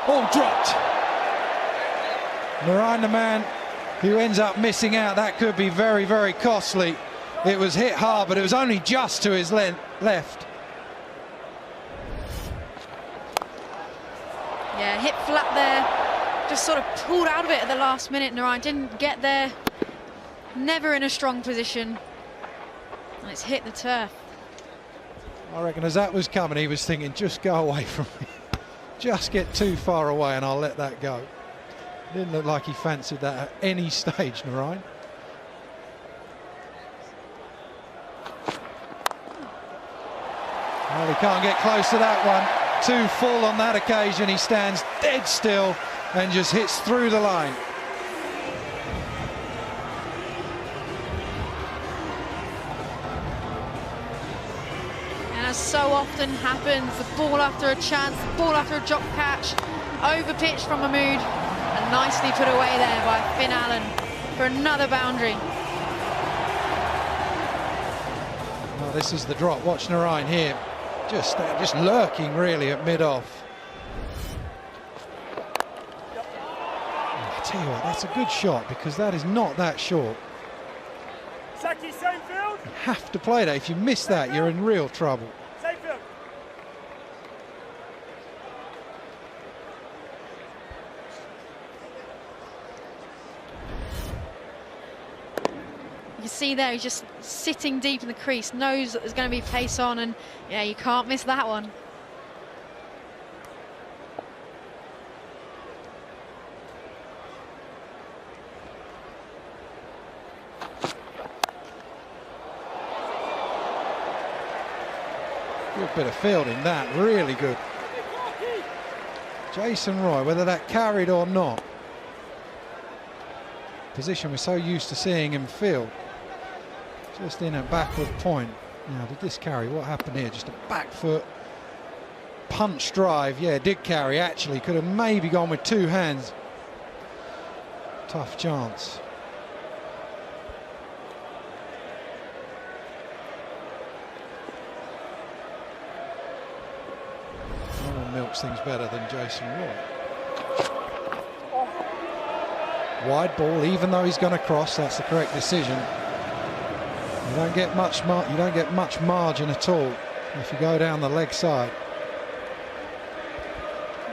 All dropped. Narayan, the man who ends up missing out, that could be very, very costly. It was hit hard, but it was only just to his left. Yeah, hit flat there. Just sort of pulled out of it at the last minute. Narayan didn't get there. Never in a strong position. And it's hit the turf. I reckon as that was coming, he was thinking, just go away from me. Just get too far away and I'll let that go. Didn't look like he fancied that at any stage, Narayan. Well, he can't get close to that one. Too full on that occasion. He stands dead still and just hits through the line. And as so often happens, the ball after a chance, the ball after a drop catch, overpitched from Mahmood, and nicely put away there by Finn Allen for another boundary. Well, this is the drop. Watch Narayan here. Just lurking really at mid-off. I tell you what, that's a good shot because that is not that short. Saki, same field. You have to play that. If you miss that, you're in real trouble. Same field. You see there, he's just sitting deep in the crease, knows that there's going to be pace on, and yeah, you can't miss that one. Good bit of fielding, that, really good. Jason Roy, whether that carried or not, position we're so used to seeing him field. Just in a backward point. Now, did this carry? What happened here? Just a back foot punch drive. Yeah, it did carry, actually. Could have maybe gone with two hands. Tough chance. No one milks things better than Jason Roy. Wide ball, even though he's going to cross, that's the correct decision. You don't get much margin at all if you go down the leg side.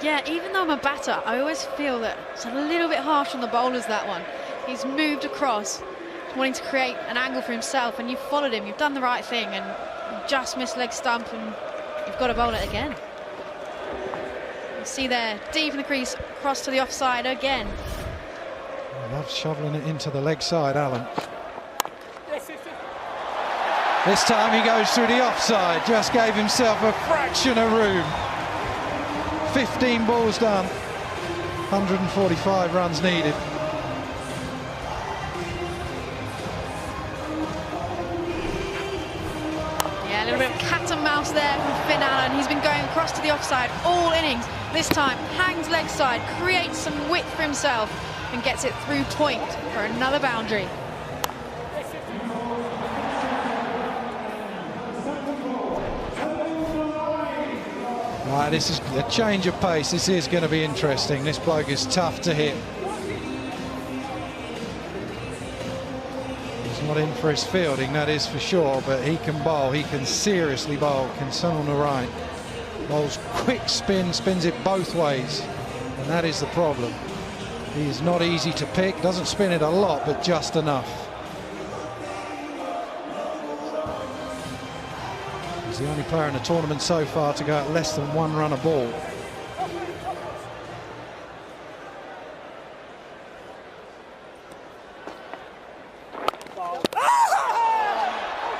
Yeah, even though I'm a batter, I always feel that it's a little bit harsh on the bowlers, that one. He's moved across, wanting to create an angle for himself, and you've followed him, you've done the right thing, and you just missed leg stump, and you've got to bowl it again. You see there, deep in the crease, across to the offside again. I love shoveling it into the leg side, Allen. This time he goes through the offside, just gave himself a fraction of room. 15 balls done, 145 runs needed. Yeah, a little bit of cat and mouse there from Finn Allen. He's been going across to the offside all innings. This time, hangs leg side, creates some width for himself, and gets it through point for another boundary. Right, this is a change of pace. This is going to be interesting. This bloke is tough to hit. He's not in for his fielding, that is for sure, but he can bowl. He can seriously bowl. Can Sunil Narayan. Bowls quick spin, spins it both ways, and that is the problem. He is not easy to pick. Doesn't spin it a lot, but just enough. He's the only player in the tournament so far to go at less than one run a ball.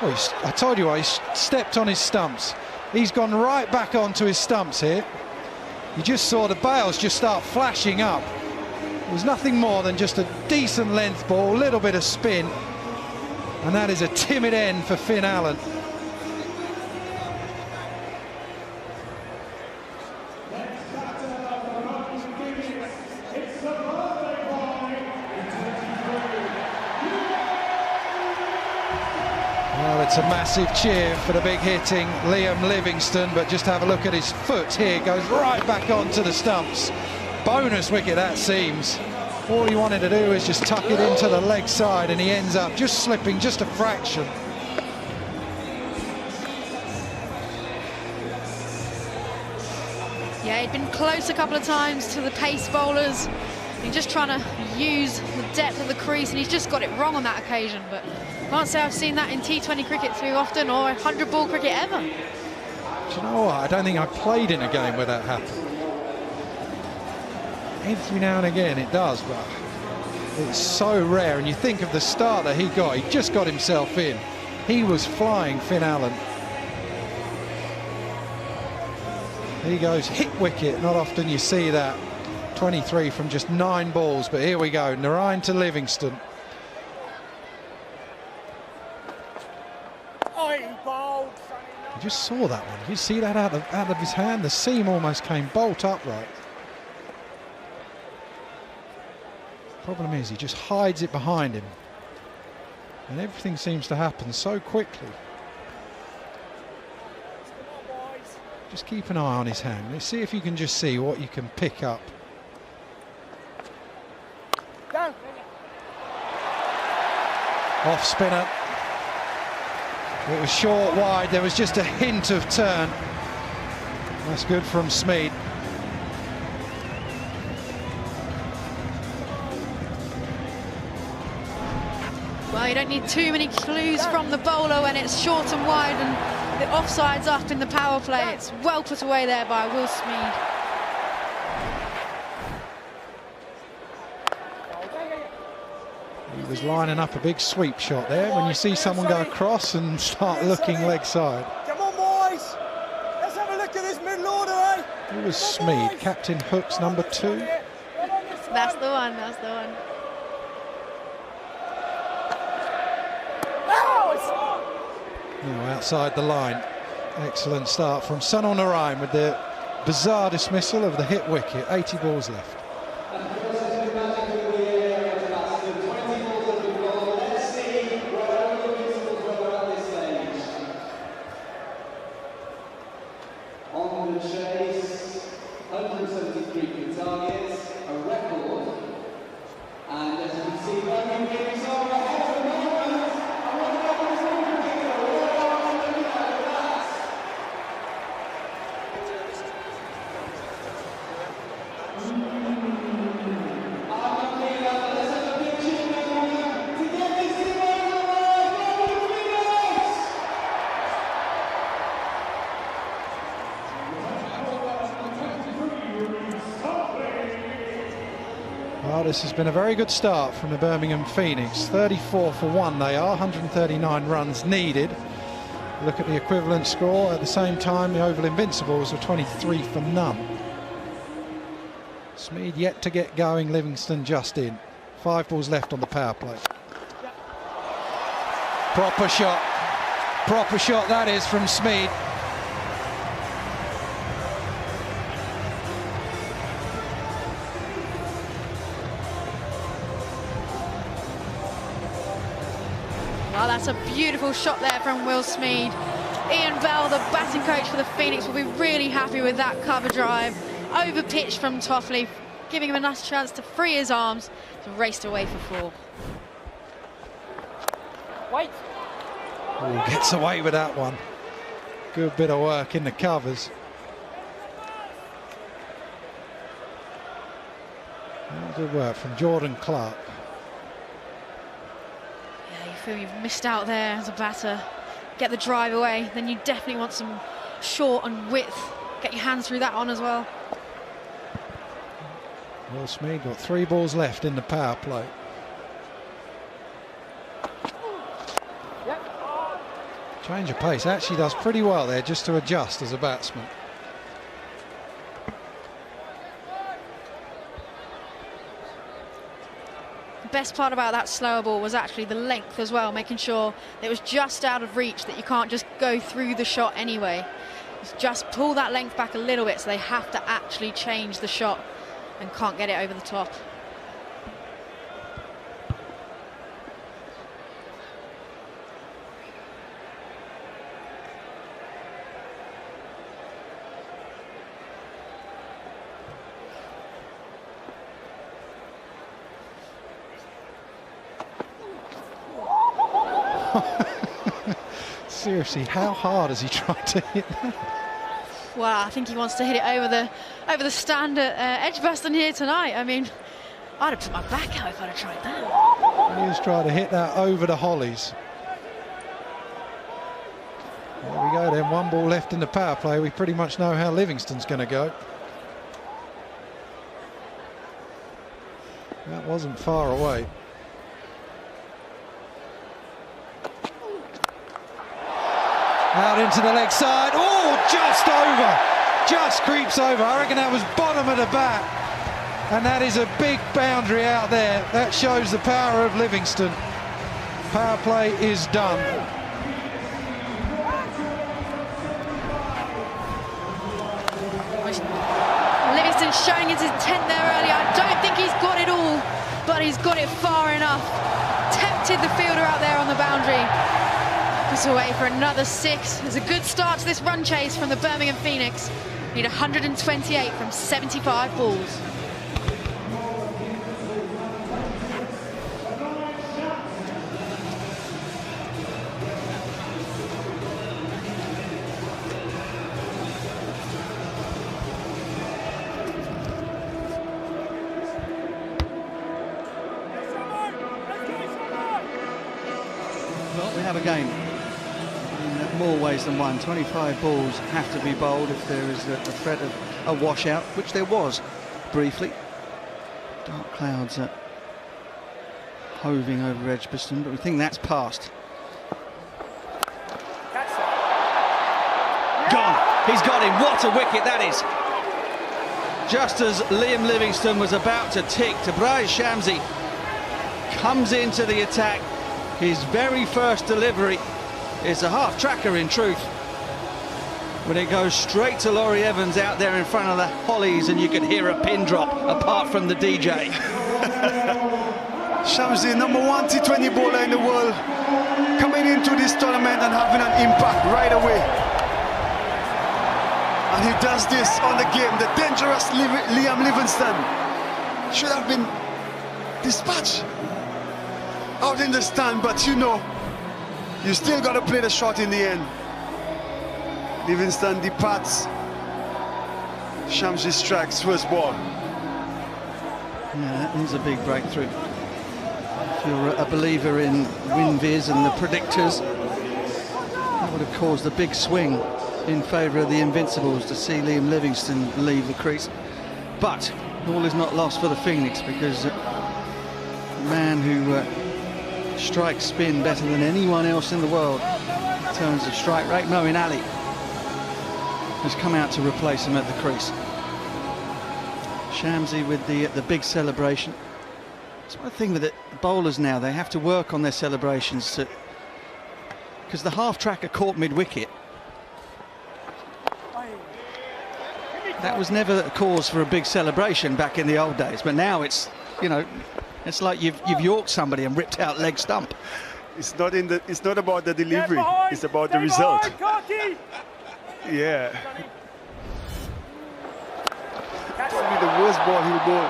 Oh, I told you, he stepped on his stumps. He's gone right back onto his stumps here. You just saw the bails just start flashing up. It was nothing more than just a decent length ball, a little bit of spin, and that is a timid end for Finn Allen. Well, it's a massive cheer for the big hitting Liam Livingstone, but just have a look at his foot here. Goes right back onto the stumps. bonus wicket that seems. All he wanted to do was just tuck it into the leg side, and he ends up just slipping just a fraction. Yeah, he'd been close a couple of times to the pace bowlers. He's just trying to use the depth of the crease, and he's just got it wrong on that occasion. But I can't say I've seen that in T20 cricket too often, or 100-ball cricket ever. Do you know what? I don't think I've played in a game where that happened. Every now and again it does, but it's so rare. And you think of the start that he got. He just got himself in. He was flying, Finn Allen. He goes hit wicket. Not often you see that. 23 from just 9 balls, but here we go. Narayan to Livingston. You just saw that one. You see that out of his hand? The seam almost came bolt upright. Problem is, he just hides it behind him. And everything seems to happen so quickly. Just keep an eye on his hand. Let's see if you can just see what you can pick up. Off spinner. It was short wide. There was just a hint of turn. That's good from Smeed. Well, you don't need too many clues from the bowler when it's short and wide and the offside's up in the power play. It's well put away there by Will Smeed. He was lining up a big sweep shot there. When you see someone go across and start looking leg side. Come on, boys. Let's have a look at this middle order, eh? It was Smeed, Captain Hook's number 2. That's the one, that's the one. Now outside the line. Excellent start from Sunil Narayan with the bizarre dismissal of the hit wicket. 80 balls left. On the chase, 173 targets, a record, and as you can see, Birmingham are ahead at the moment. I wonder what is going to be Well, this has been a very good start from the Birmingham Phoenix. 34 for 1 they are, 139 runs needed. Look at the equivalent score. At the same time, the Oval Invincibles were 23 for none. Smeed yet to get going, Livingston just in. 5 balls left on the power play. Proper shot that is from Smeed. Well, that's a beautiful shot there from Will Smeed. Ian Bell, the batting coach for the Phoenix, will be really happy with that cover drive. Over pitch from Toffley, giving him a nice chance to free his arms. He's raced away for 4. Wait. Ooh, gets away with that one. Good bit of work in the covers. Good work from Jordan Clark. Yeah, you feel you've missed out there as a batter. Get the drive away, then you definitely want some short and width. Get your hands through that one as well. Will Smeed got 3 balls left in the power play. Change of pace, actually does pretty well there just to adjust as a batsman. The best part about that slower ball was actually the length as well, making sure it was just out of reach, that you can't just go through the shot anyway. Just pull that length back a little bit so they have to actually change the shot and can't get it over the top. Seriously, how hard has he tried to hit that? Well, I think he wants to hit it over the stand at Edgbaston here tonight. I mean, I'd have put my back out if I'd have tried that. He was trying to hit that over the hollies. There we go then, 1 ball left in the power play. We pretty much know how Livingston's going to go. That wasn't far away. Out into the leg side. Oh, just over. Just creeps over. I reckon that was bottom of the bat. And that is a big boundary out there. That shows the power of Livingston. Power play is done. Livingston showing his intent there earlier. I don't think he's got it all, but he's got it far enough. Tempted the fielder out there on the boundary. Puts away for another 6. It's a good start to this run chase from the Birmingham Phoenix. Need 128 from 75 balls. Well, we have a game in more ways than one. 25 balls have to be bowled if there is a threat of a washout, which there was briefly. Dark clouds hoving over Edgbaston, but we think that's passed. Gone. He's got him. What a wicket that is. Just as Liam Livingstone was about to tick, Tabraiz Shamsi comes into the attack. His very first delivery is a half tracker in truth, when it goes straight to Laurie Evans out there in front of the hollies, and you can hear a pin drop apart from the DJ. Shamsi, #1 T20 bowler in the world, coming into this tournament and having an impact right away. And he does this on the game. The dangerous Liam Livingstone should have been dispatched out in the stand, but you know, you still got to play the shot in the end. Livingstone departs. Shamsi strikes first ball. Yeah, that is a big breakthrough. If you're a believer in WinViz and the predictors, that would have caused a big swing in favour of the Invincibles to see Liam Livingstone leave the crease. But all is not lost for the Phoenix, because the man who strikes spin better than anyone else in the world in terms of strike rate, Moeen Ali, has come out to replace him at the crease. Shamsi with the big celebration. It's one thing with the bowlers now, they have to work on their celebrations, because the half tracker caught mid-wicket. That was never a cause for a big celebration back in the old days, but now it's, you know, it's like you've yorked somebody and ripped out leg stump. It's not about the delivery, it's about the result. Yeah. Probably the worst ball he'll bowl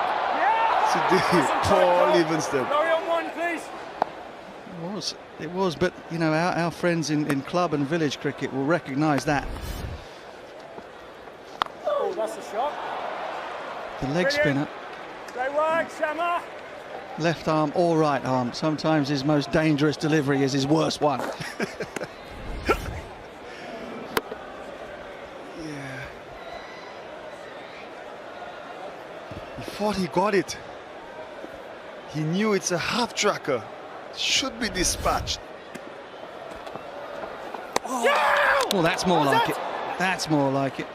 today. Poor Livingstone. It was, but you know, our friends in club and village cricket will recognise that. Oh, that's a shot. The leg spinner. Great work, Shamma. Left arm or right arm. Sometimes his most dangerous delivery is his worst one. Yeah. He thought he got it. He knew it's a half tracker. Should be dispatched. Well, that's more like it. That's more like it.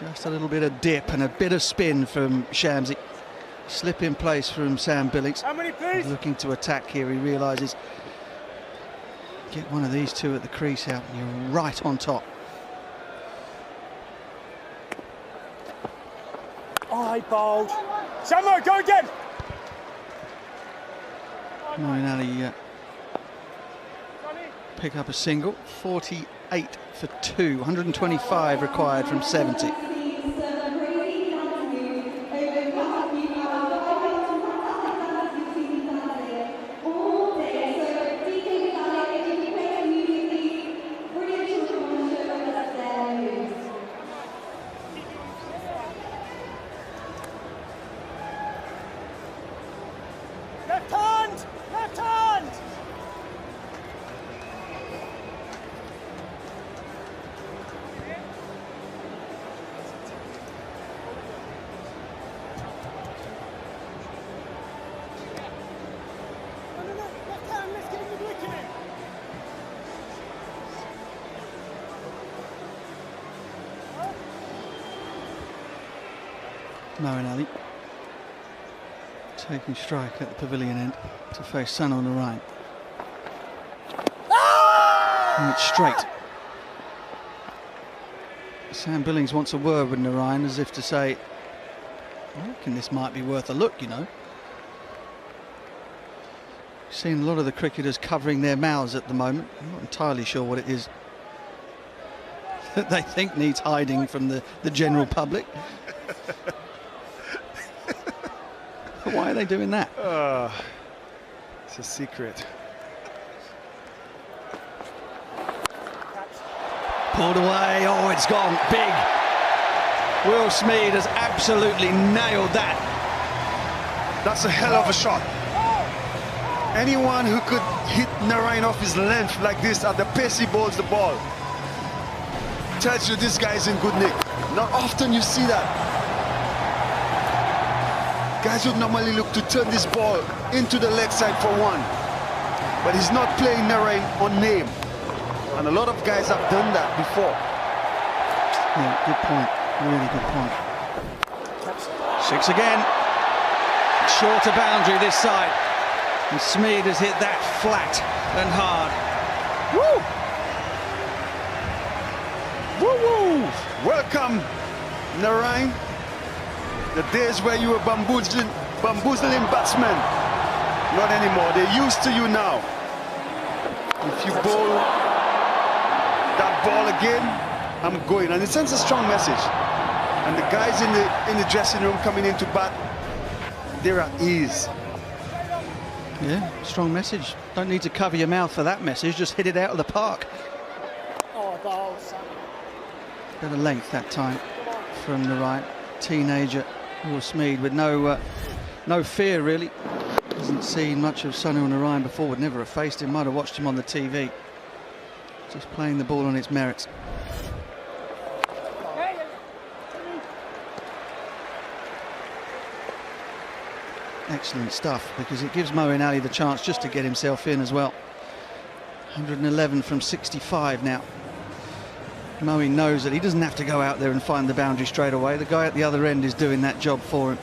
Just a little bit of dip and a bit of spin from Shamsi. Slip in place from Sam Billings. How many, please? Looking to attack here, he realises, get one of these two at the crease out and you're right on top. Oh, he bowled. Shamma, go again. Moeen Ali pick up a single. 48 for 2, 125 required from 70. Moeen Ali taking strike at the pavilion end to face Sano Narayan. And it's straight. Sam Billings wants a word with Narayan, as if to say, I reckon this might be worth a look, you know. Seen a lot of the cricketers covering their mouths at the moment. I'm not entirely sure what it is that they think needs hiding from the general public. Why are they doing that? It's a secret. Pulled away. Oh, it's gone. Big. Will Smeed has absolutely nailed that. That's a hell of a shot. Anyone who could hit Narayan off his length like this at the pace he bowls the ball tells you this guy is in good nick. Not often you see that. Guys would normally look to turn this ball into the leg side for one, but he's not playing Narayan on name, and a lot of guys have done that before. Yeah, good point. Really good point. 6 again. Shorter boundary this side. And Smeed has hit that flat and hard. Woo! Woo-woo! Welcome, Narayan. The days where you were bamboozling batsmen. Not anymore. They're used to you now. If you bowl that ball again, I'm going. And it sends a strong message. And the guys in the dressing room coming in to bat, they're at ease. Yeah, strong message. Don't need to cover your mouth for that message. Just hit it out of the park. Oh, bowl, Sam. Bit of length that time from the right. Teenager Will Smeed with no fear really. Hasn't seen much of Sunil Narayan before. Would never have faced him. Might have watched him on the TV. Just playing the ball on its merits. Excellent stuff, because it gives Moeen Ali the chance just to get himself in as well. 111 from 65 now. Moeen knows that he doesn't have to go out there and find the boundary straight away. The guy at the other end is doing that job for him.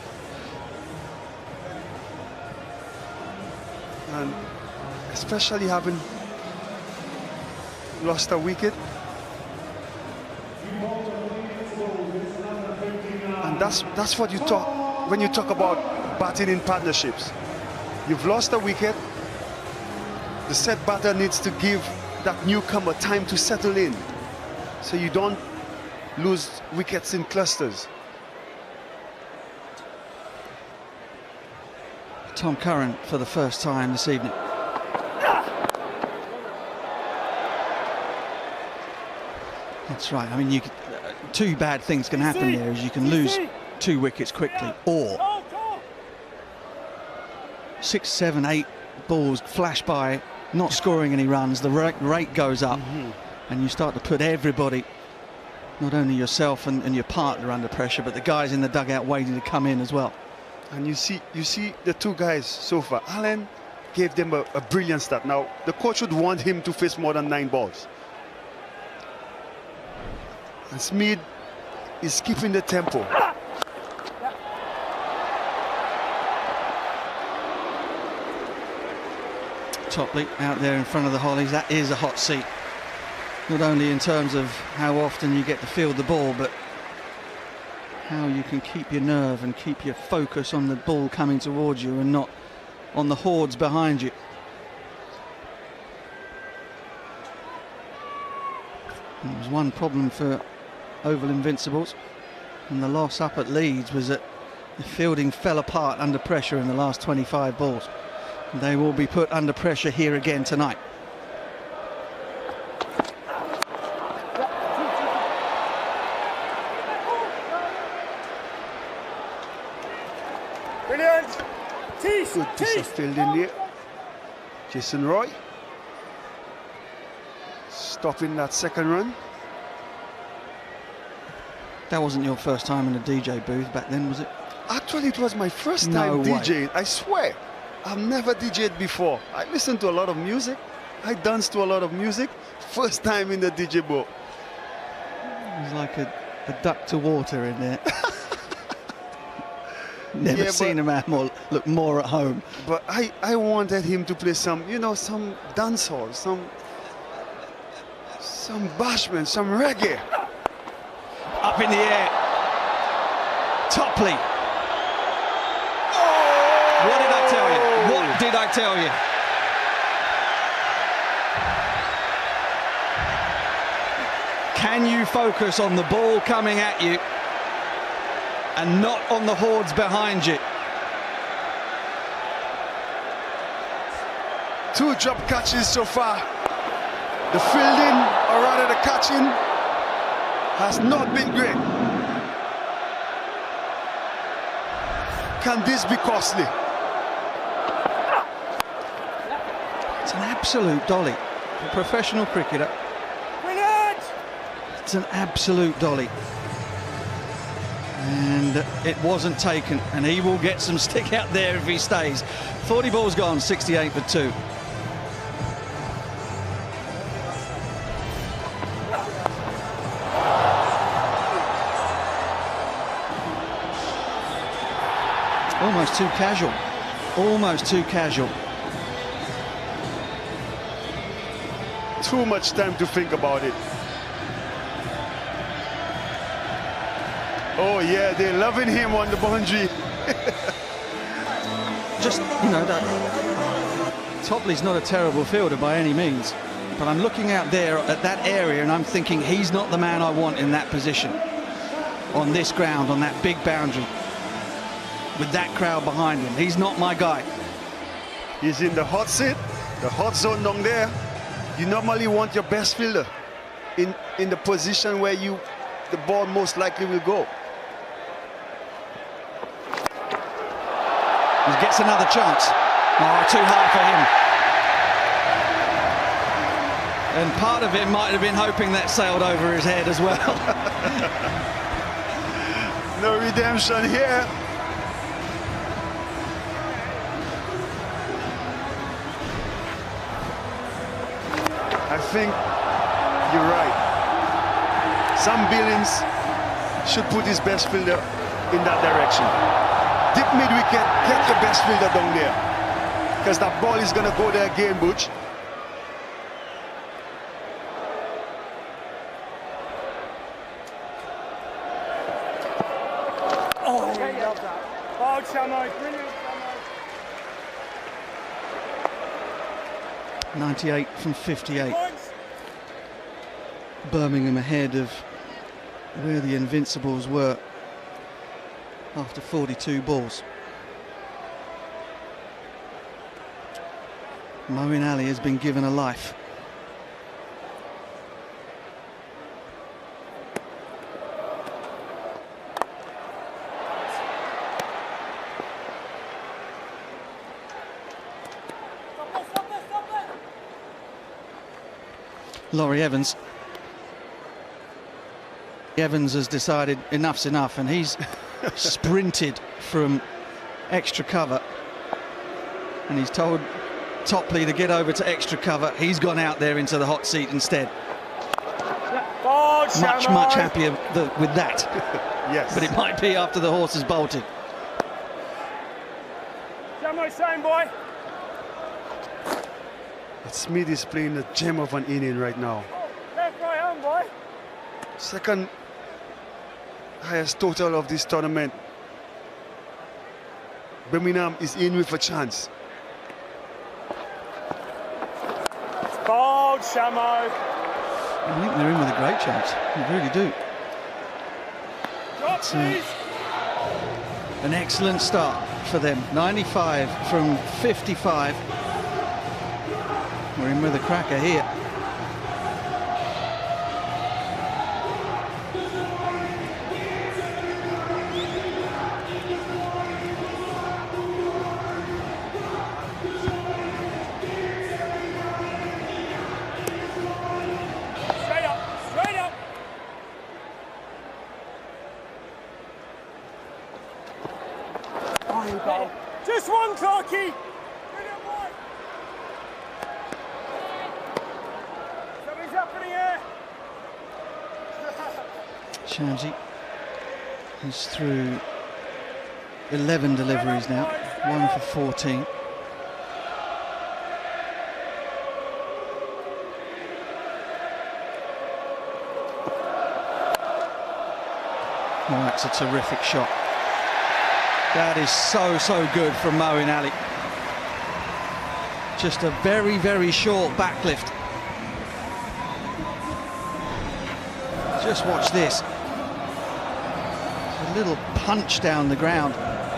And especially having lost a wicket. And that's what you talk when you talk about batting in partnerships. You've lost a wicket. The set batter needs to give that newcomer time to settle in, so you don't lose wickets in clusters. Tom Curran for the first time this evening. That's right. I mean, you could, two bad things can happen there. Is you can lose 2 wickets quickly, or 6, 7, 8 balls flash by, not scoring any runs. The rate goes up, and you start to put everybody, not only yourself and your partner, under pressure, but the guys in the dugout waiting to come in as well. And you see the two guys so far. Allen gave them a brilliant start. Now the coach would want him to face more than 9 balls. And Smeed is keeping the tempo. Topley out there in front of the Hollies. That is a hot seat. Not only in terms of how often you get to field the ball, but how you can keep your nerve and keep your focus on the ball coming towards you and not on the hordes behind you. And there was one problem for Oval Invincibles, and the loss up at Leeds was that the fielding fell apart under pressure in the last 25 balls. They will be put under pressure here again tonight. Brilliant. Teeth. Good piece of fielding there. Jason Roy stopping that second run. That wasn't your first time in a DJ booth back then, was it? Actually, it was my first No time way. DJing. I swear. I've never DJed before. I listened to a lot of music. I danced to a lot of music. First time in the DJ booth. It was like a duck to water in there. Never seen a man look more at home. But I wanted him to play some, you know, some dancehall, some bashment, some reggae. Up in the air. Topley. Oh! What did I tell you? What did I tell you? Can you focus on the ball coming at you and not on the hordes behind you? 2 drop catches so far. The fielding, or rather the catching, has not been great. Can this be costly? It's an absolute dolly. A professional cricketer. It's an absolute dolly. And it wasn't taken, and he will get some stick out there if he stays. 40 balls gone, 68 for 2. Almost too casual. Almost too casual. Too much time to think about it. Oh yeah, they're loving him on the boundary. Just, you know, that Topley's not a terrible fielder by any means, but I'm looking out there at that area and I'm thinking he's not the man I want in that position. On this ground, on that big boundary, with that crowd behind him. He's not my guy. He's in the hot seat, the hot zone down there. You normally want your best fielder in the position where the ball most likely will go. He gets another chance. Oh, too high for him. And part of it might have been hoping that sailed over his head as well. No redemption here. I think you're right. Sam Billings should put his best fielder in that direction. Deep mid-wicket, get your best fielder down there. Because that ball is going to go there again, Butch. Oh, love that. Oh, Chamo, brilliant, Chamo. 98 from 58. Birmingham ahead of where the Invincibles were after 42 balls. Moeen Ali has been given a life. Laurie Evans. Evans has decided enough's enough, and he's sprinted from extra cover, and he's told Topley to get over to extra cover. He's gone out there into the hot seat instead. Much happier with that. Yes. But it might be after the horse has bolted. Chamo, same boy. Smith is playing a gem of an inning right now. Left, right, home, boy. Second highest total of this tournament. Birmingham is in with a chance. Bold, Chamo. I think they're in with a great chance. They really do. Drop, please. An excellent start for them. 95 from 55. We're in with a cracker here. Straight up, straight up. Oh, you go. Just one, Clarkie. Brilliant, boy. Something's happening here. Shamsi is through 11 deliveries now, 1 for 14. Oh, that's a terrific shot. That is so good from Moeen Ali. Just a very short backlift. Just watch this. A little punch down the ground.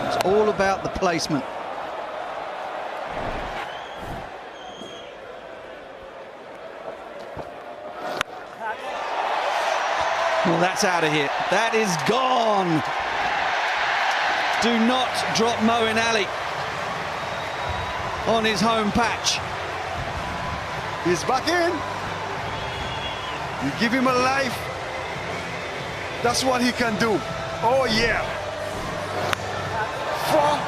It's all about the placement. Well, that's out of here. That is gone. Do not drop Moeen Ali on his home patch. He's back in. You give him a life. That's what he can do. Oh yeah. 4.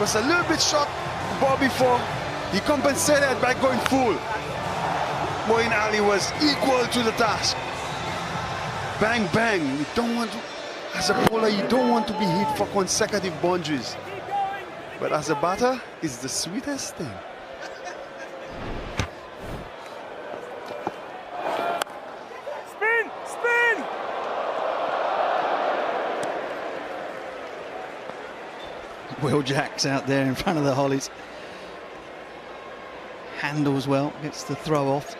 Was a little bit short the ball before. He compensated by going full. Moeen Ali was equal to the task. Bang, bang. You don't want to, as a bowler, you don't want to be hit for consecutive boundaries. But as a batter, it's the sweetest thing. Spin! Spin! Will Jacks out there in front of the Hollies. Handles well, gets the throw off.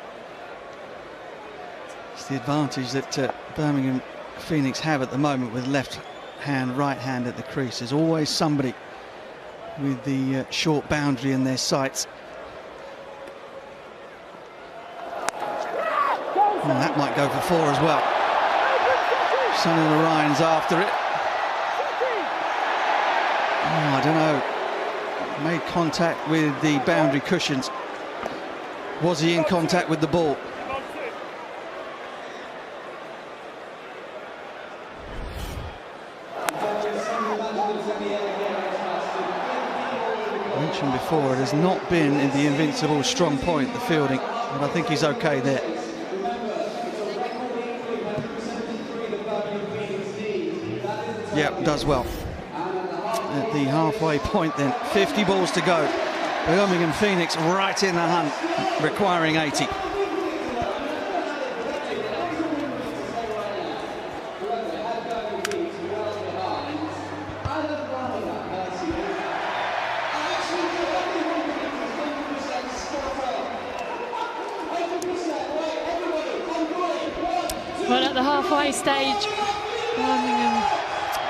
It's the advantage that Birmingham Phoenix have at the moment with left hand, right hand at the crease. There's always somebody with the short boundary in their sights. Oh, that might go for 4 as well. Sonny Narayan's after it. Oh, I don't know. Made contact with the boundary cushions. Was he in contact with the ball? Mentioned before, it has not been in the Invincible's strong point, the fielding, but I think he's okay there. Yep, does well. At the halfway point then, 50 balls to go. Birmingham Phoenix right in the hunt, requiring 80. Well, at the halfway stage, Birmingham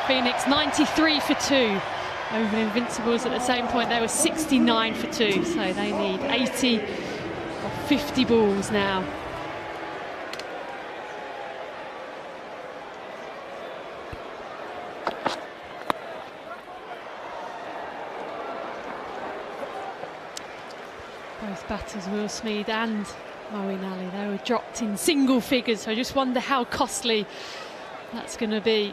Phoenix 93 for 2 over the Invincibles. At the same point, they were 69 for 2, so they need 80 or 50 balls now. Both batters, Will Smead and Moeen Ali, they were dropped in single figures, so I just wonder how costly that's going to be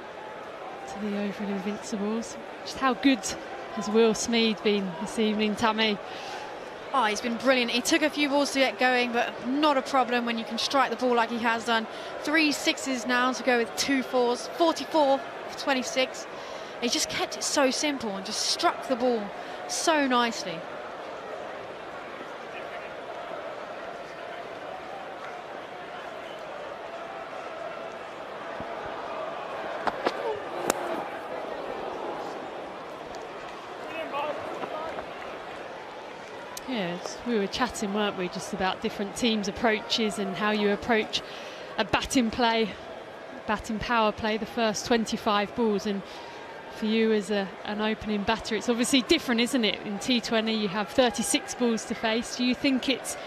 to the over and Invincibles. Just how good has Will Smead been this evening, Tammy? Oh, he's been brilliant. He took a few balls to get going, but not a problem when you can strike the ball like he has done. 3 sixes now to go with 2 fours, 44 for 26. He just kept it so simple and just struck the ball so nicely. Yes, we were chatting, weren't we, just about different teams' approaches and how you approach a batting power play, the first 25 balls. And for you as an opening batter, it's obviously different, isn't it? In T20 you have 36 balls to face. Do you think it's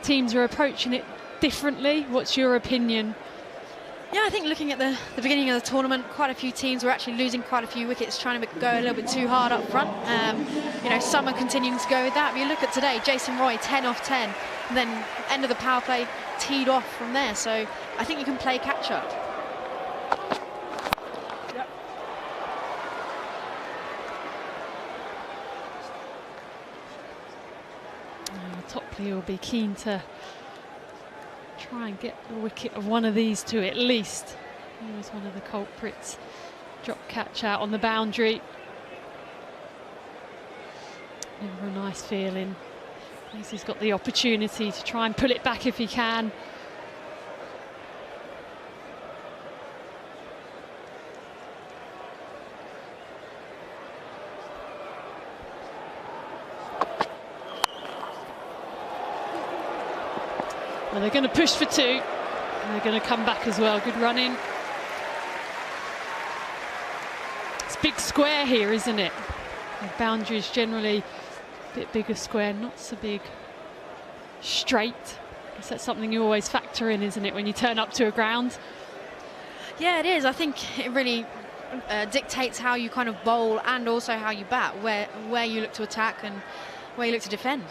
teams are approaching it differently? What's your opinion? Yeah, I think looking at the beginning of the tournament, quite a few teams were actually losing quite a few wickets, trying to go a little bit too hard up front. You know, some are continuing to go with that. But you look at today, Jason Roy, 10 off 10, and then end of the power play, teed off from there. So I think you can play catch up. Topley will be keen to try and get the wicket of one of these two at least. He was one of the culprits Drop catch out on the boundary. Never a nice feeling. At least he's got the opportunity to try and pull it back if he can. Well, they're going to push for 2. And they're going to come back as well. Good running. It's big square here, isn't it? The boundary is generally a bit bigger square, not so big straight. I guess that's something you always factor in, isn't it, when you turn up to a ground? Yeah, it is. I think it really dictates how you kind of bowl and also how you bat, where you look to attack and where you look to defend.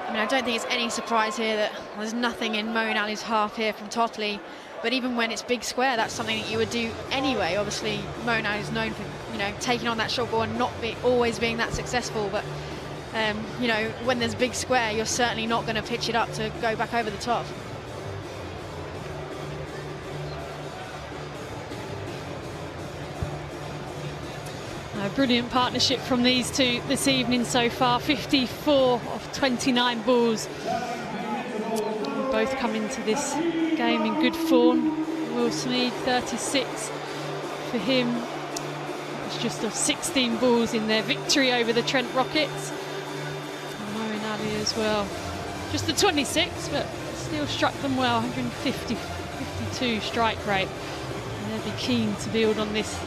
I mean, I don't think it's any surprise here that there's nothing in Moeen Ali's half here from Totley. But even when it's big square, that's something that you would do anyway. Obviously, Moeen Ali is known for, you know, taking on that short ball and not always being that successful. But, you know, when there's big square, you're certainly not going to pitch it up to go back over the top. A brilliant partnership from these two this evening so far. 54 of 29 balls. Both come into this game in good form. Will Smeed, 36 for him. It's just of 16 balls in their victory over the Trent Rockets. And Moeen Ali as well. Just the 26, but still struck them well. 150, 52 strike rate. And they'll be keen to build on this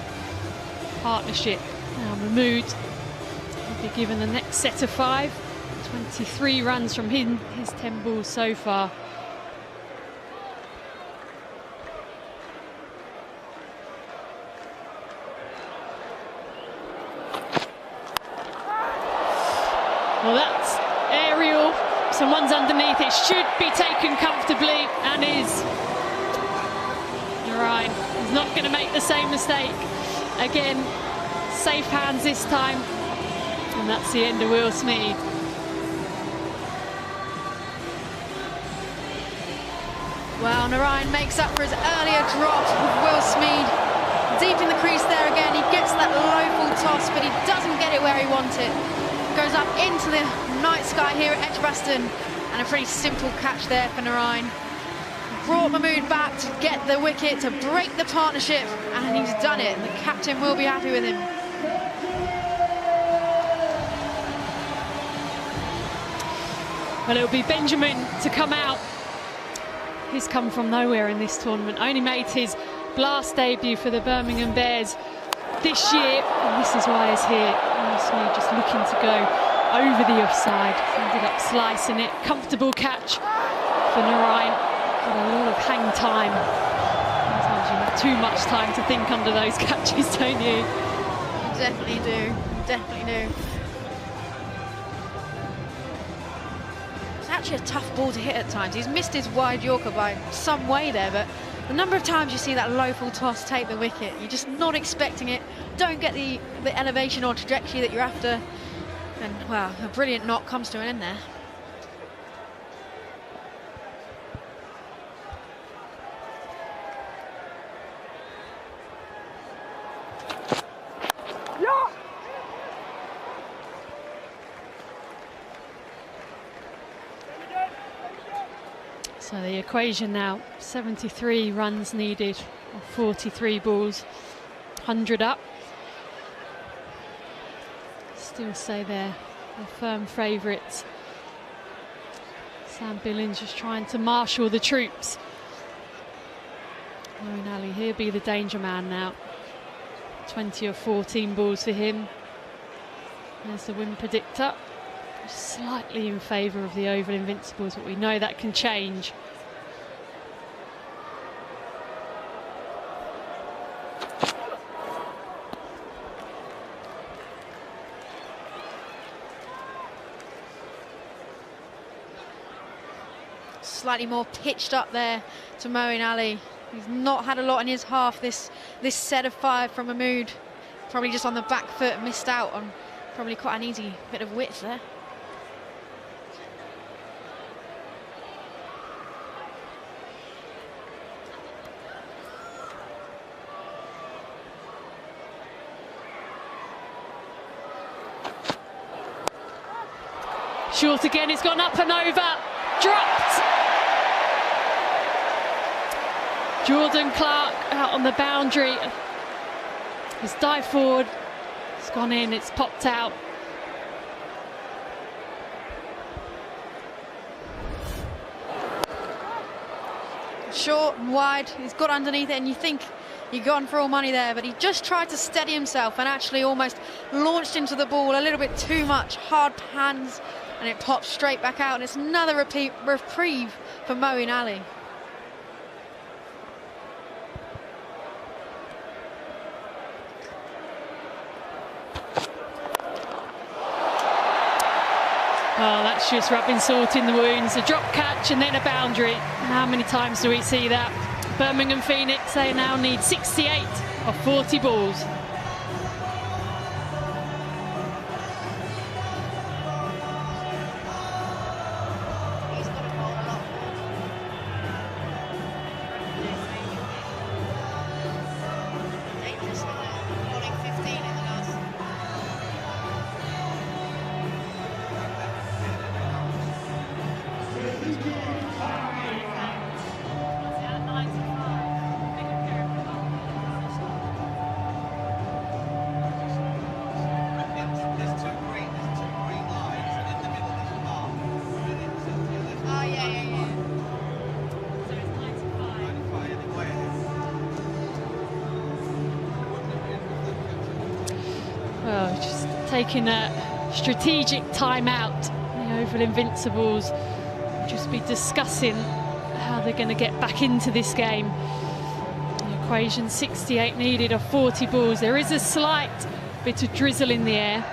partnership. Now Mahmood will be given the next set of 5. 23 runs from his 10 balls so far. Well, that's aerial. Someone's underneath. It should be taken comfortably and is. You're right. He's not going to make the same mistake again. Safe hands this time, and that's the end of Will Smeed. Well, Narayan makes up for his earlier drop with Will Smeed. Deep in the crease there again, he gets that low full toss, but he doesn't get it where he wants it. Goes up into the night sky here at Edgbaston, and a pretty simple catch there for Narayan. Brought Mahmood back to get the wicket, to break the partnership, and he's done it. The captain will be happy with him. Well, it'll be Benjamin to come out. He's come from nowhere in this tournament. Only made his blast debut for the Birmingham Bears this year, and this is why he's here. Smeed just looking to go over the offside. Ended up slicing it. Comfortable catch for Narayan. Got a lot of hang time. Sometimes you have too much time to think under those catches, don't you? Definitely do. Definitely do. It's actually a tough ball to hit at times. He's missed his wide Yorker by some way there, but the number of times you see that low full toss take the wicket, you're just not expecting it, don't get the elevation or trajectory that you're after, and wow, a brilliant knock comes to an end there. So the equation now, 73 runs needed, or 43 balls, 100 up. Still say they're firm favourites. Sam Billings just trying to marshal the troops. Moeen Ali, he'll be the danger man now. 20 or 14 balls for him. There's the win predictor. Slightly in favour of the Oval Invincibles, but we know that can change. Slightly more pitched up there to Moeen Ali. He's not had a lot in his half this set of 5 from Mahmood. Probably just on the back foot, missed out on probably quite an easy bit of width there. Short again, it's gone up and over. Dropped. Jordan Clark out on the boundary. He's dived forward. It's gone in, it's popped out. Short and wide, he's got underneath it, and you think you've gone for all money there, but he just tried to steady himself and actually almost launched into the ball a little bit too much. Hard hands, and it pops straight back out, and it's another reprieve for Moeen Ali. Oh, that's just rubbing salt in the wounds. A drop catch and then a boundary. How many times do we see that? Birmingham Phoenix, they now need 68 of 40 balls. Well, just taking a strategic timeout. The Oval Invincibles will just be discussing how they're going to get back into this game. The equation 68 needed of 40 balls. There is a slight bit of drizzle in the air.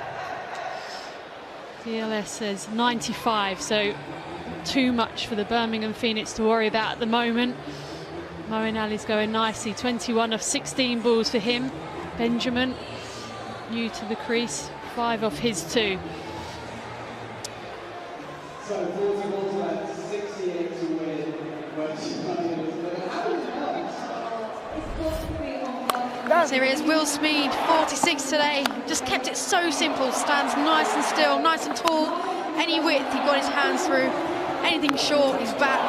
DLS says 95, so not too much for the Birmingham Phoenix to worry about at the moment. Moeen Ali's going nicely, 21 of 16 balls for him. Benjamin, new to the crease, 5 of his 2. So 40 balls left, 68 to win. So here is Will Smead, 46 today. Just kept it so simple. Stands nice and still, nice and tall. Any width, he got his hands through. Anything short, he's back.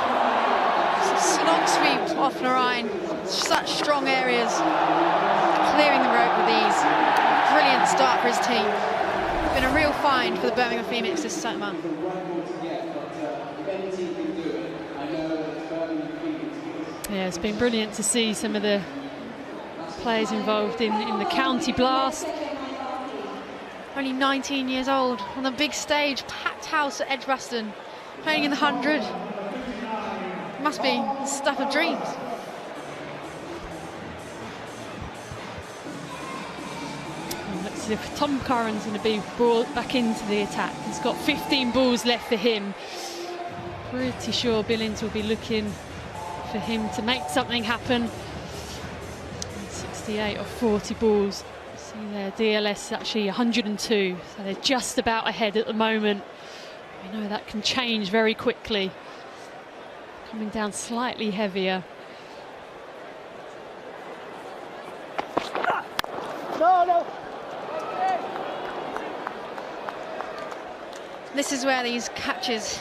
Long sweep off Narayan. Such strong areas. Clearing the rope with ease. Brilliant start for his team. Been a real find for the Birmingham Phoenix this summer. Yeah, it's been brilliant to see some of the players involved in the county blast. Only 19 years old, on the big stage, packed house at Edgbaston, playing in the 100. Must be the stuff of dreams. Looks as if Tom Curran's going to be brought back into the attack. He's got 15 balls left for him. Pretty sure Billings will be looking for him to make something happen. 68 of 40 balls. See there, DLS actually 102, so they're just about ahead at the moment. We know that can change very quickly. Coming down slightly heavier. No. This is where these catches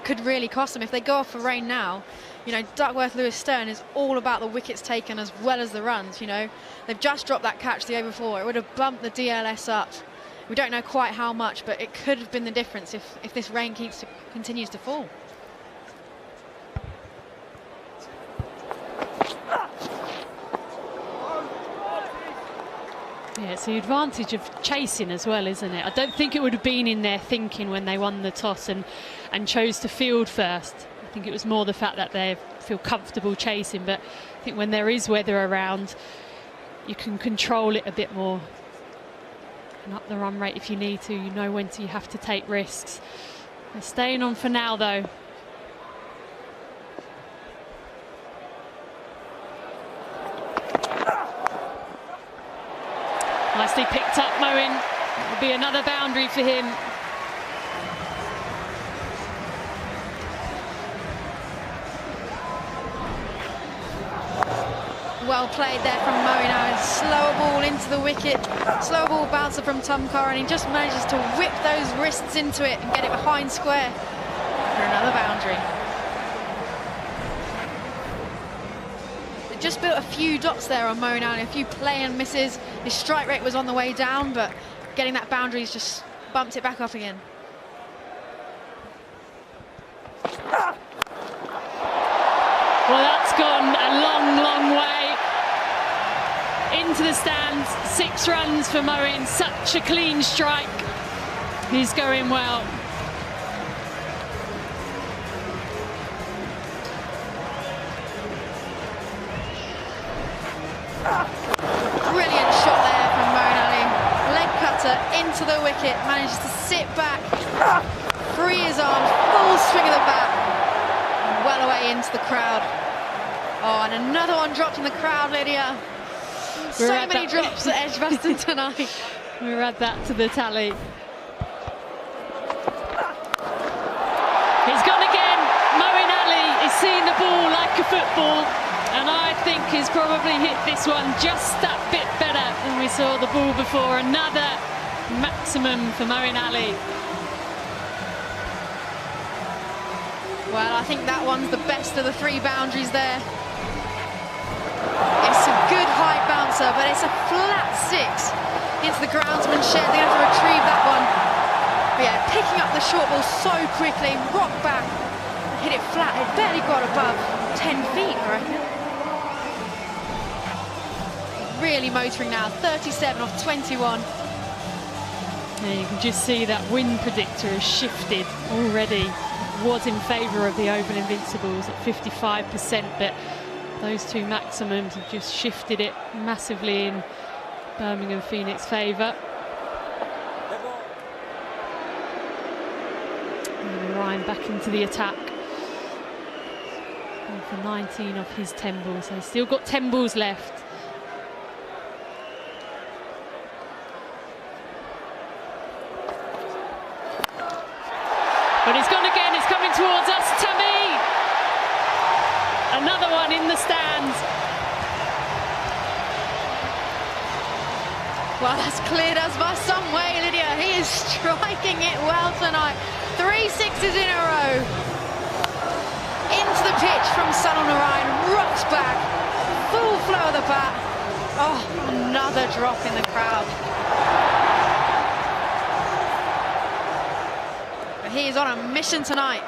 could really cost them. If they go off for rain now, you know, Duckworth Lewis Stern is all about the wickets taken as well as the runs, you know. They've just dropped that catch the over before. It would have bumped the DLS up. We don't know quite how much, but it could have been the difference if this rain continues to fall. Yeah, it's the advantage of chasing as well, isn't it? I don't think it would have been in their thinking when they won the toss and chose to field first. I think it was more the fact that they feel comfortable chasing, but I think when there is weather around, you can control it a bit more and up the run rate if you need to. You know when you have to take risks. They're staying on for now, though. Nicely picked up, Moeen. It'll be another boundary for him. well played there from Moino. Slower ball into the wicket, slower ball bouncer from Tumkar, and he just manages to whip those wrists into it and get it behind square for another boundary. It just built a few dots there on Moino, a few play and misses. His strike rate was on the way down, but getting that boundary has just bumped it back up again. Well, that's gone a long, long way into the stands. 6 runs for Moin, such a clean strike. He's going well. Brilliant shot there from Moin Ali. Leg cutter into the wicket, manages to sit back, free his arms, full swing of the bat, well away into the crowd. Oh, and another one dropped in the crowd, Lydia. So many drops at Edgbaston tonight. We'll add that to the tally. He's gone again. Moin Ali is seeing the ball like a football, and I think he's probably hit this one just that bit better than we saw the ball before. Another maximum for Moin Ali. Well, I think that one's the best of the 3 boundaries there. It's a good high bouncer, but it's a flat 6 into the groundsman shed. They're going to have to retrieve that one. But yeah, picking up the short ball so quickly, rock back, hit it flat. It barely got above 10 feet, I reckon. Really motoring now, 37 off 21. Yeah, you can just see that wind predictor has shifted already. Was in favour of the Oval Invincibles at 55%, but those 2 maximums have just shifted it massively in Birmingham Phoenix favour. And Ryan back into the attack. And for 19 of his 10 balls, so he's still got 10 balls left. But he's gone again, it's coming towards us, Tammy! Another one in the stands. Well, that's cleared us by some way, Lydia. He is striking it well tonight. 3 sixes in a row. Into the pitch from Sunil Narayan, rocks back, full flow of the bat. Oh, another drop in the crowd. But he is on a mission tonight.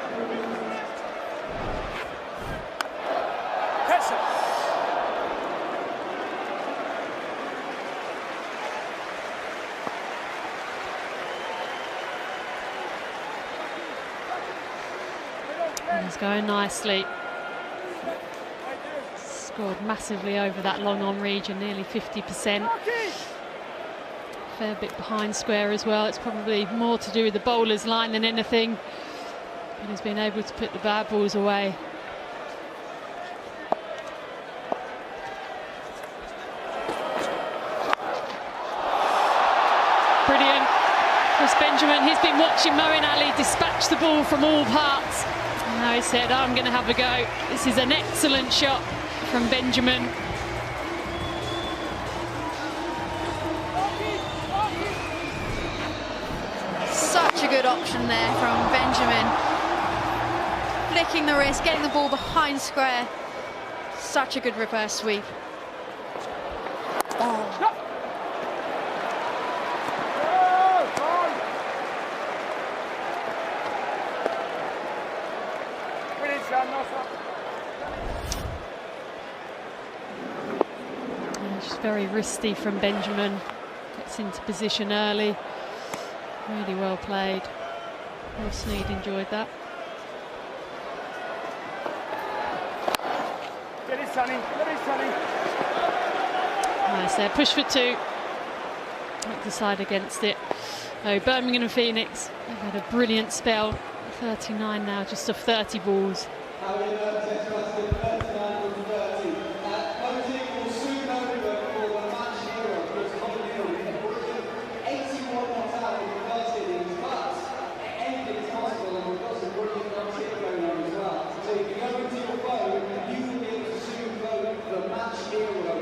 He's going nicely. Scored massively over that long on region, nearly 50%. Fair bit behind square as well. It's probably more to do with the bowler's line than anything. But he's been able to put the bad balls away. Brilliant. Chris Benjamin, he's been watching Moin Ali dispatch the ball from all parts. Now he said, I'm going to have a go. This is an excellent shot from Benjamin. Such a good option there from Benjamin. Flicking the wrist, getting the ball behind square. Such a good reverse sweep. Oh. Just very wristy from Benjamin. Gets into position early. Really well played. Will Sneed enjoyed that. Get it, Sonny. Get it, Sonny. Nice there. Push for 2. Not decide against it. Oh, Birmingham and Phoenix have had a brilliant spell. 39 now, just off 30 balls. So if you go into your phone, you will be able to soon vote for match hero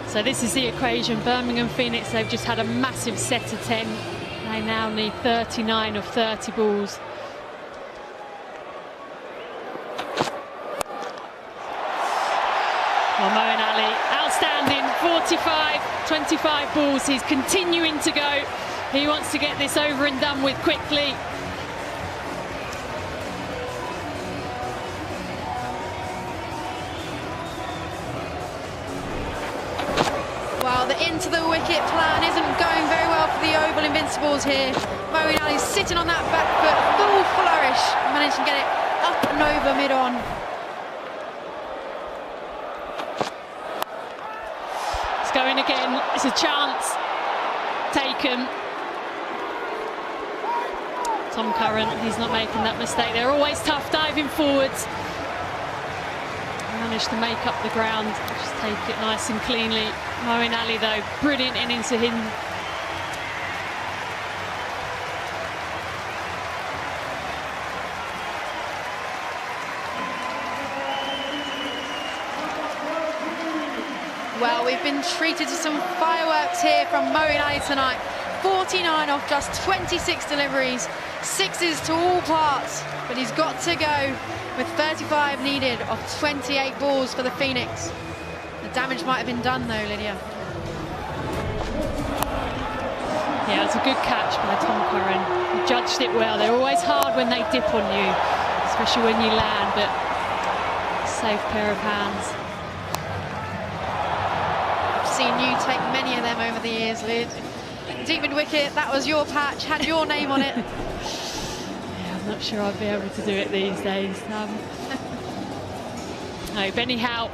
So this is the equation. Birmingham Phoenix, they've just had a massive set of 10. They now need 39 of 30 balls. Well, Moeen Ali, outstanding, 45, 25 balls. He's continuing to go. He wants to get this over and done with quickly. Well, the into the wicket plan isn't going very well for the Oval Invincibles here. Moeen Ali's sitting on that back foot, full flourish, managed to get it up and over mid-on. It's going again, it's a chance taken. Tom Curran, he's not making that mistake. They're always tough diving forwards. Managed to make up the ground, just take it nice and cleanly. Moeen Ali though, brilliant innings to him. Well, we've been treated to some fireworks here from Moeen Ali tonight. 49 off just 26 deliveries, sixes to all parts, but he's got to go with 35 needed off 28 balls for the Phoenix. The damage might have been done though, Lydia. Yeah, it's a good catch by Tom Curran. He judged it well. They're always hard when they dip on you, especially when you land, but safe pair of hands. I've seen you take many of them over the years, Lyd. Deep mid wicket, that was your patch, had your name on it. Yeah, I'm not sure I'd be able to do it these days. No, Benny Howe,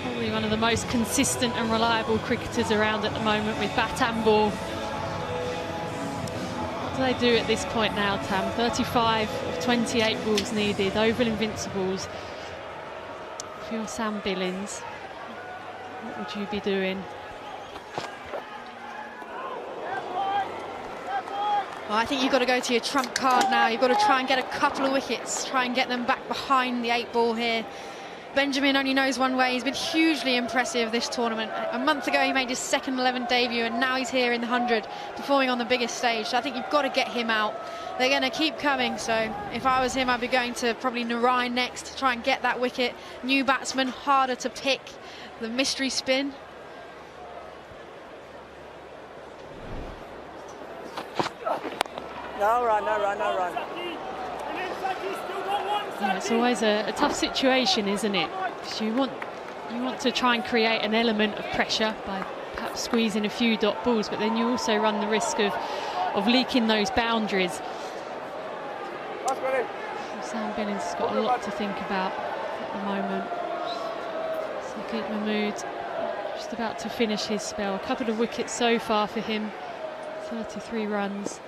probably one of the most consistent and reliable cricketers around at the moment with bat and ball. What do they do at this point now, Tam? 35 of 28 balls needed, Oval Invincibles. If you're Sam Billings, what would you be doing? Well, I think you've got to go to your trump card now. You've got to try and get a couple of wickets, try and get them back behind the 8 ball here. Benjamin only knows one way. He's been hugely impressive this tournament. A month ago he made his second 11 debut and now he's here in the 100 performing on the biggest stage. So I think you've got to get him out. They're going to keep coming, so if I was him I'd be going to probably Narine next to try and get that wicket. New batsman, harder to pick. The mystery spin. No run, no run, no run. Yeah, it's always a tough situation, isn't it? Because you want to try and create an element of pressure by perhaps squeezing a few dot balls, but then you also run the risk of leaking those boundaries. Sam Billings has got a lot to think about at the moment. Sakeet Mahmood just about to finish his spell. A couple of wickets so far for him, 33 runs.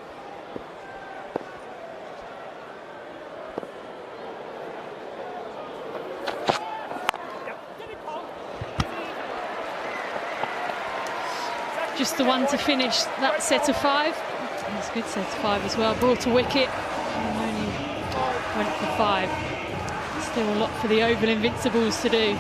Just the one to finish that set of 5. That's a good set of 5 as well. Brought a wicket and only went for 5. Still a lot for the Oval Invincibles to do.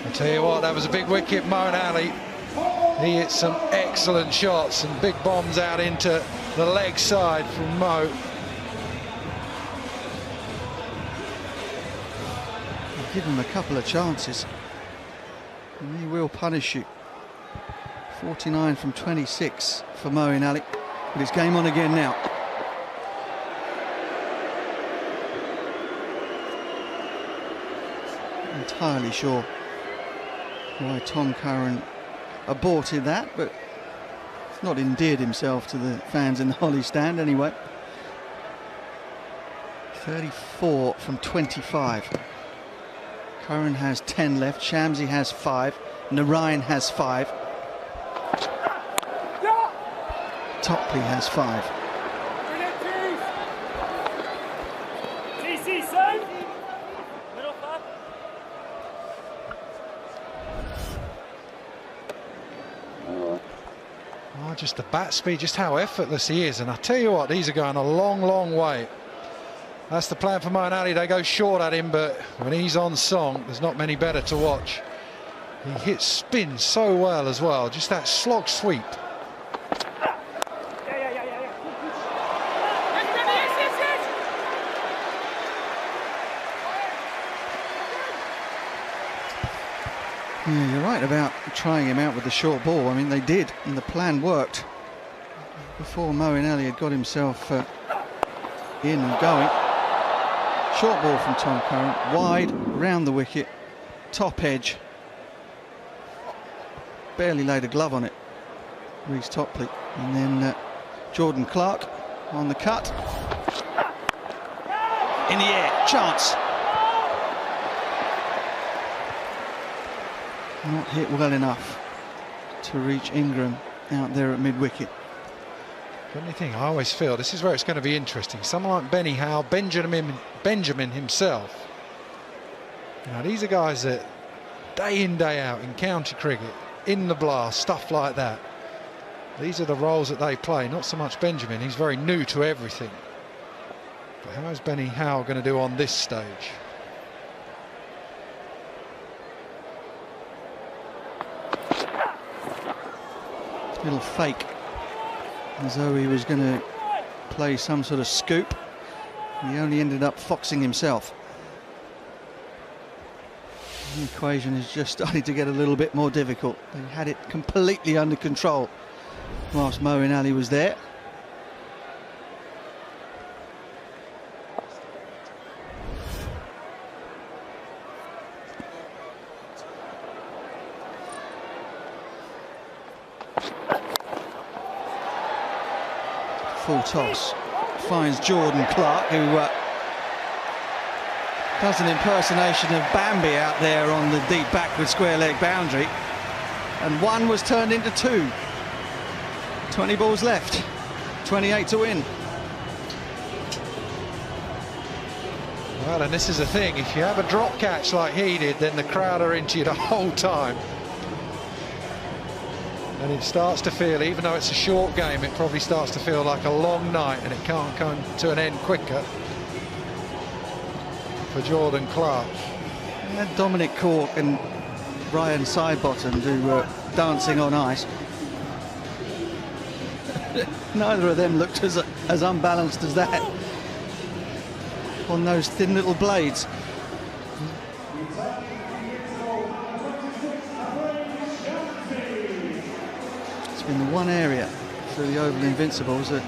I tell you what, that was a big wicket, Moeen Ali. He hit some excellent shots and big bombs out into the leg side from Mo. Give him a couple of chances and he will punish you. 49 from 26 for Moeen Ali. But it's game on again now. Entirely sure why Tom Curran aborted that, but he's not endeared himself to the fans in the Holly stand anyway. 34 from 25. Curran has 10 left, Shamsi has 5, Narine has 5. Topley has 5. TC save. Middle fab. Oh, just the bat speed, just how effortless he is. And I tell you what, these are going a long, long way. That's the plan for Mo and Ali. They go short at him, but when he's on song, there's not many better to watch. He hits spin so well as well. Just that slog sweep. Yeah, you're right about trying him out with the short ball. I mean, they did, and the plan worked. Before Mo and Ali had got himself in and going. Short ball from Tom Curran, wide, round the wicket, top edge. Barely laid a glove on it, Reece Topley. And then Jordan Clark on the cut. In the air, chance. Not hit well enough to reach Ingram out there at mid-wicket. The only thing I always feel, this is where it's going to be interesting. Someone like Benny Howe, Benjamin himself. You know, these are guys that day in, day out in county cricket, in the blast, stuff like that. These are the roles that they play, not so much Benjamin. He's very new to everything. But how is Benny Howe going to do on this stage? Little fake, as though he was going to play some sort of scoop. He only ended up foxing himself. The equation is just starting to get a little bit more difficult. They had it completely under control whilst Mo and Ali was there. Full toss, finds Jordan Clark, who does an impersonation of Bambi out there on the deep backward square leg boundary, and 1 was turned into 2. 20 balls left, 28 to win. Well, and this is the thing, if you have a drop catch like he did, then the crowd are into you the whole time. And it starts to feel, even though it's a short game, it probably starts to feel like a long night, and it can't come to an end quicker for Jordan Clark. And Dominic Cork and Ryan Sidebottom do dancing on ice. Neither of them looked as unbalanced as that on those thin little blades. In the one area for the Oval Invincibles that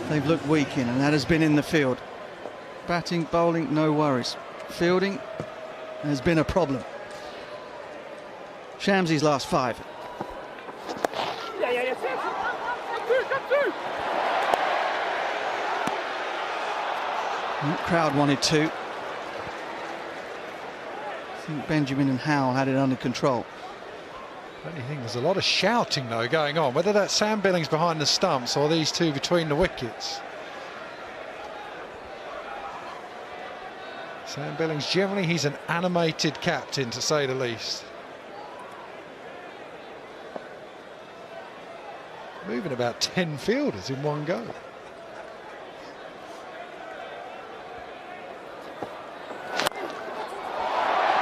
they've looked weak in, and that has been in the field. Batting, bowling, no worries. Fielding has been a problem. Shamsi's last 5. Crowd wanted 2. I think Benjamin and Howe had it under control. The only thing, there's a lot of shouting though going on, whether that's Sam Billings behind the stumps or these two between the wickets. Sam Billings, generally he's an animated captain, to say the least. Moving about 10 fielders in one go.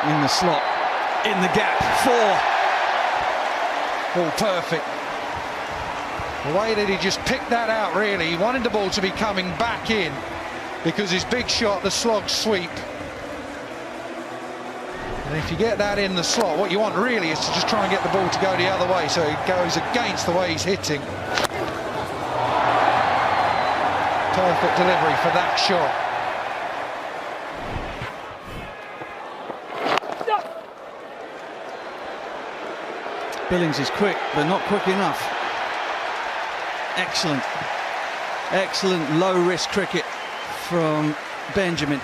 In the slot, in the gap, 4. All perfect. The way that he just picked that out, really, he wanted the ball to be coming back in because his big shot, the slog sweep. And if you get that in the slot, what you want really is to just try and get the ball to go the other way, so it goes against the way he's hitting. Perfect delivery for that shot. Billings is quick, but not quick enough. Excellent, excellent low-risk cricket from Benjamin.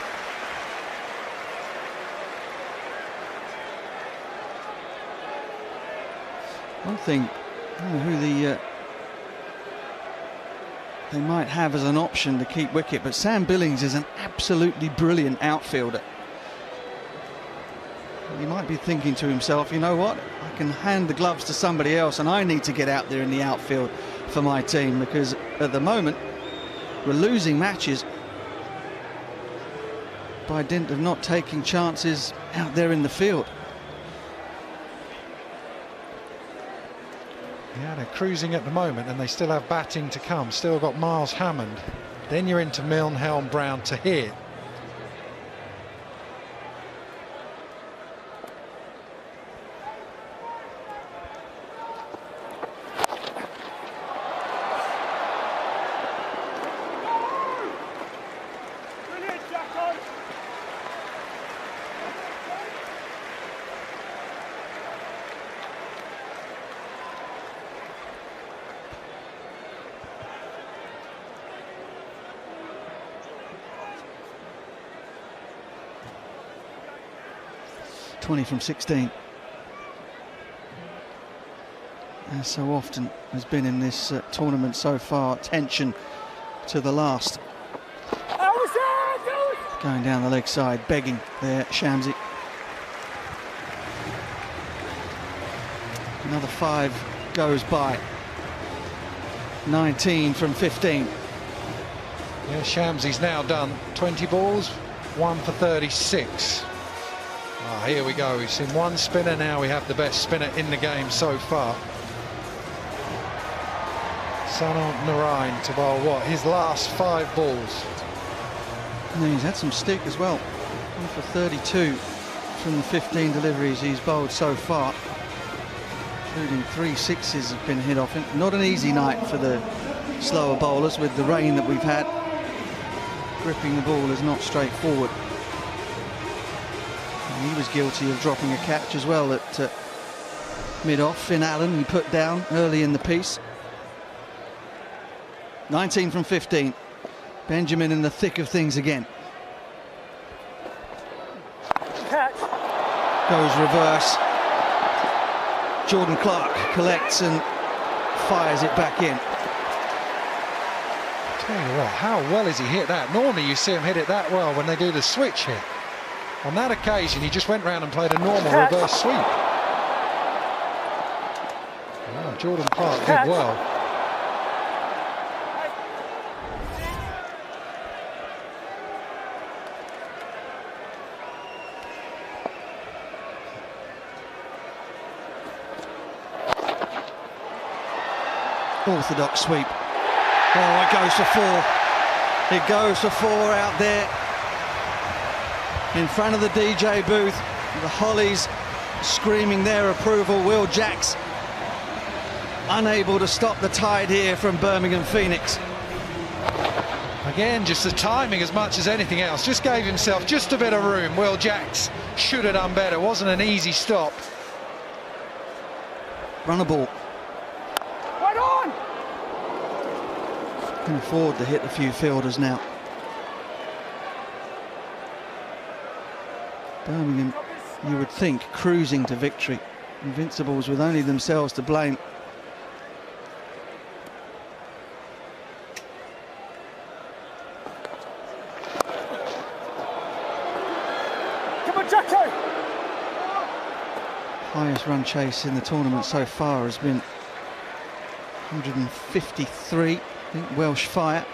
One thing I don't know who they might have as an option to keep wicket, but Sam Billings is an absolutely brilliant outfielder. He might be thinking to himself, you know what, I can hand the gloves to somebody else and I need to get out there in the outfield for my team, because at the moment we're losing matches by dint of not taking chances out there in the field. Yeah, they're cruising at the moment and they still have batting to come. Still got Miles Hammond. Then you're into Milne, Helm, Brown to hit. From 16, as so often has been in this tournament so far. Tension to the last. Going down the leg side, begging there, Shamsi. Another 5 goes by. 19 from 15. Yeah, Shamsi's now done 20 balls, 1 for 36. Here we go, we've seen one spinner, now we have the best spinner in the game so far. Sanal Narain to bowl what, his last 5 balls. And he's had some stick as well. 1 for 32 from the 15 deliveries he's bowled so far, including 3 sixes have been hit off him. Not an easy night for the slower bowlers with the rain that we've had. Gripping the ball is not straightforward. He was guilty of dropping a catch as well at mid-off. Finn Allen, he put down early in the piece. 19 from 15. Benjamin in the thick of things again. Catch. Goes reverse. Jordan Clark collects and fires it back in. Tell you what, how well has he hit that? Normally you see him hit it that well when they do the switch hit. On that occasion, he just went round and played a normal reverse sweep. Oh, Jordan Clark did well. Orthodox sweep. Oh, it goes for 4. It goes for 4 out there. In front of the DJ booth, the Hollies screaming their approval. Will Jacks unable to stop the tide here from Birmingham Phoenix. Again, just the timing as much as anything else. Just gave himself just a bit of room. Will Jacks should have done better. Wasn't an easy stop. Run a ball. Right on! Can afford to hit a few fielders now. Birmingham, you would think, cruising to victory. Invincibles with only themselves to blame. Come on, Jacko! Highest run chase in the tournament so far has been 153. I think Welsh Fire.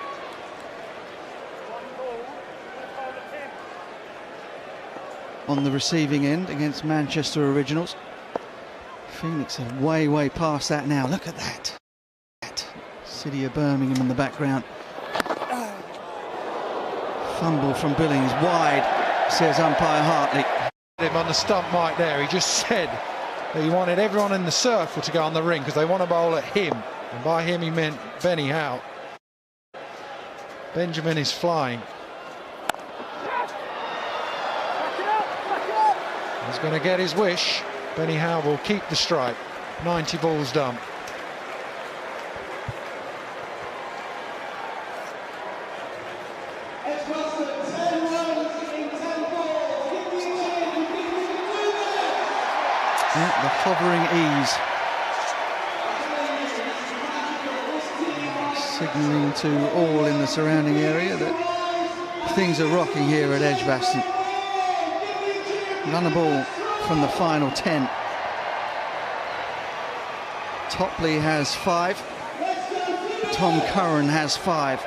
On the receiving end against Manchester Originals. Phoenix are way past that now. Look at that. City of Birmingham in the background. Fumble from Billings, wide, says umpire Hartley. Him on the stump right there. He just said that he wanted everyone in the circle to go on the ring because they want to bowl at him. And by him he meant Benny Howe. Benjamin is flying. He's going to get his wish. Benny Howe will keep the strike. 90 balls done. Yeah, the hovering ease signalling to all in the surrounding area that things are rocking here at Edgbaston. Run the ball from the final 10. Topley has 5. Tom Curran has 5.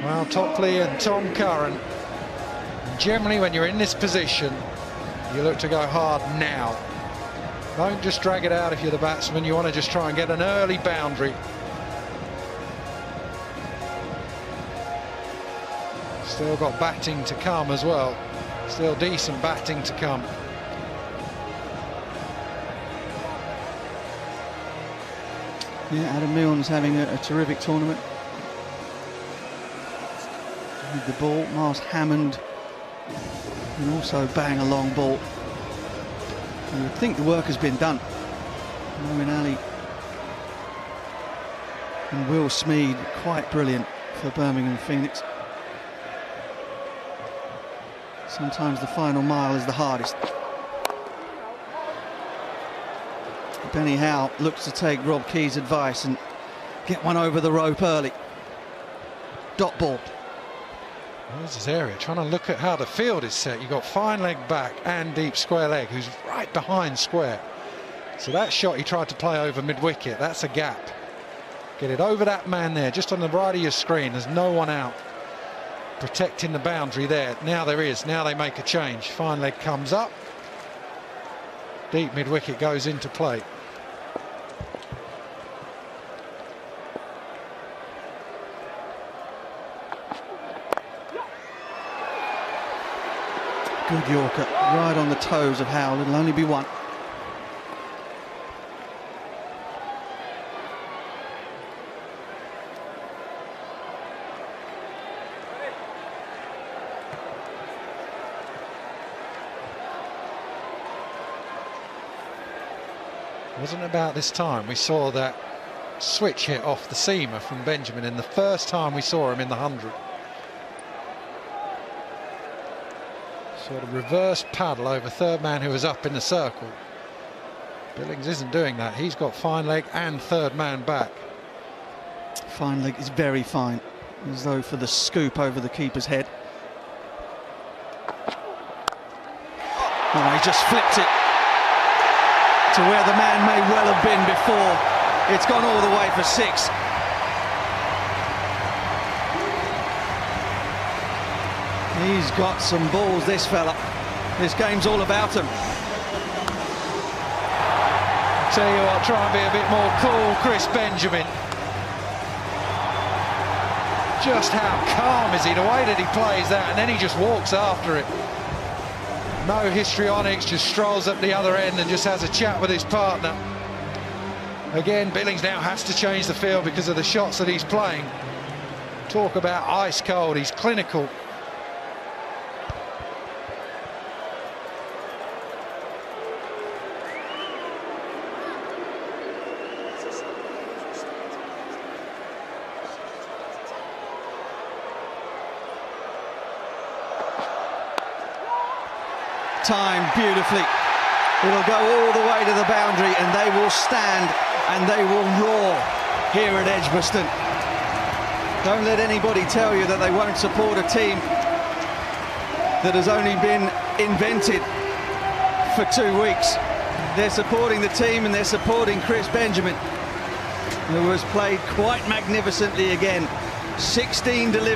Well, Topley and Tom Curran. Generally, when you're in this position, you look to go hard now. Don't just drag it out if you're the batsman. You want to just try and get an early boundary. Still got batting to come as well. Still decent batting to come. Yeah, Adam Milne's having a terrific tournament. With the ball, Miles Hammond can also bang a long ball. You would think the work has been done. Moeen Ali and Will Smead, quite brilliant for Birmingham Phoenix. Sometimes the final mile is the hardest. Benny Howe looks to take Rob Key's advice and get one over the rope early. Dot ball. There's his area, trying to look at how the field is set. You've got fine leg back and deep square leg, who's right behind square. So that shot he tried to play over mid-wicket, that's a gap. Get it over that man there, just on the right of your screen. There's no one out protecting the boundary there. Now there is, now they make a change. Fine leg comes up. Deep mid-wicket goes into play. Good Yorker, right on the toes of Howell. It'll only be one. Wasn't about this time we saw that switch hit off the seamer from Benjamin in the first time we saw him in the 100. Sort of reverse paddle over third man who was up in the circle. Billings isn't doing that. He's got fine leg and third man back. Fine leg is very fine, as though for the scoop over the keeper's head. Oh, he just flipped it to where the man may well have been before. It's gone all the way for 6. He's got some balls, this fella. This game's all about him. Tell you what, try and be a bit more cool, Chris Benjamin. Just how calm is he? The way that he plays that, and then he just walks after it. No histrionics, just strolls up the other end and just has a chat with his partner. Again, Billings now has to change the field because of the shots that he's playing. Talk about ice cold, he's clinical. Timed beautifully. It'll go all the way to the boundary and they will stand and they will roar here at Edgbaston. Don't let anybody tell you that they won't support a team that has only been invented for 2 weeks. They're supporting the team and they're supporting Chris Benjamin, who has played quite magnificently again. 16 deliveries.